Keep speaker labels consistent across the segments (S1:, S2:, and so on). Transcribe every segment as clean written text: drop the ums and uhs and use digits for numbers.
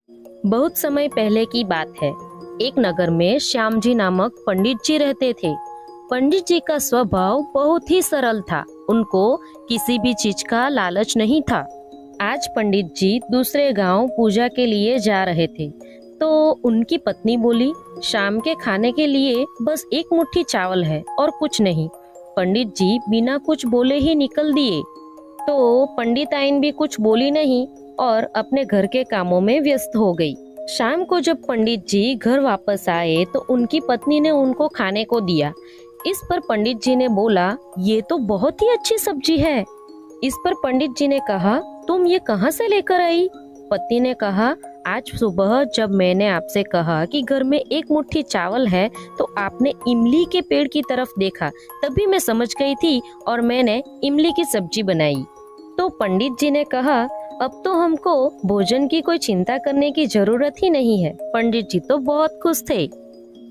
S1: बहुत समय पहले की बात है। एक नगर में श्याम जी नामक पंडित जी रहते थे। पंडित जी का स्वभाव बहुत ही सरल था। उनको किसी भी चीज का लालच नहीं था। आज पंडित जी दूसरे गांव पूजा के लिए जा रहे थे, तो उनकी पत्नी बोली, शाम के खाने के लिए बस एक मुट्ठी चावल है और कुछ नहीं। पंडित जी बिना कुछ बोले ही निकल दिए। तो पंडिताइन भी कुछ बोली नहीं और अपने घर के कामों में व्यस्त हो गई। शाम को जब पंडित जी घर वापस आए तो उनकी पत्नी ने उनको खाने को दिया। इस पर पंडित जी ने बोला, ये तो बहुत ही अच्छी सब्जी है। इस पर पंडित जी ने कहा, तुम ये कहाँ से लेकर आई? पत्नी ने कहा, आज सुबह जब मैंने आपसे कहा कि घर में एक मुट्ठी चावल है तो आपने इमली के पेड़ की तरफ देखा, तभी मैं समझ गई थी और मैंने इमली की सब्जी बनाई। तो पंडित जी ने कहा, अब तो हमको भोजन की कोई चिंता करने की जरूरत ही नहीं है। पंडित जी तो बहुत खुश थे।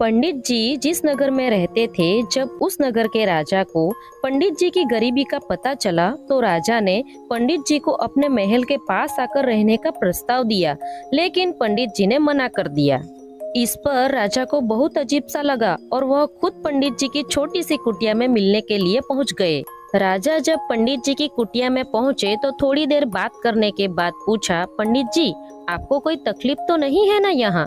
S1: पंडित जी जिस नगर में रहते थे, जब उस नगर के राजा को पंडित जी की गरीबी का पता चला तो राजा ने पंडित जी को अपने महल के पास आकर रहने का प्रस्ताव दिया, लेकिन पंडित जी ने मना कर दिया। इस पर राजा को बहुत अजीब सा लगा और वह खुद पंडित जी की छोटी सी कुटिया में मिलने के लिए पहुंच गए। राजा जब पंडित जी की कुटिया में पहुंचे तो थोड़ी देर बात करने के बाद पूछा, पंडित जी, आपको कोई तकलीफ तो नहीं है ना यहाँ?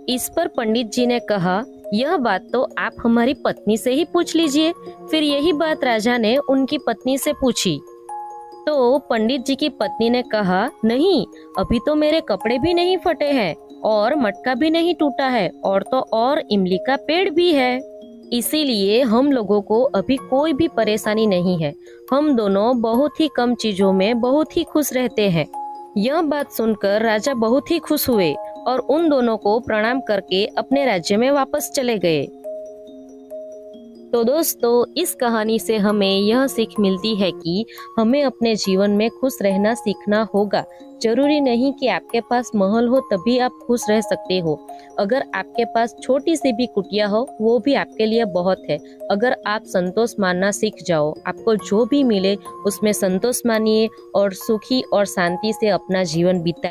S1: इस पर पंडित जी ने कहा, यह बात तो आप हमारी पत्नी से ही पूछ लीजिए। फिर यही बात राजा ने उनकी पत्नी से पूछी। तो पंडित जी की पत्नी ने कहा, नहीं, अभी तो मेरे कपड़े भी नहीं फटे हैं और मटका भी नहीं टूटा है और तो और इमली का पेड़ भी है। इसीलिए हम लोगों को अभी कोई भी परेशानी नहीं है। हम दोनों बहुत ही कम चीजों में बहुत ही खुश रहते हैं। यह बात सुनकर राजा बहुत ही खुश हुए और उन दोनों को प्रणाम करके अपने राज्य में वापस चले गए। तो दोस्तों, इस कहानी से हमें यह सीख मिलती है कि हमें अपने जीवन में खुश रहना सीखना होगा। जरूरी नहीं कि आपके पास महल हो तभी आप खुश रह सकते हो। अगर आपके पास छोटी सी भी कुटिया हो, वो भी आपके लिए बहुत है। अगर आप संतोष मानना सीख जाओ, आपको जो भी मिले उसमें संतोष मानिए और सुखी और शांति से अपना जीवन बिताइए।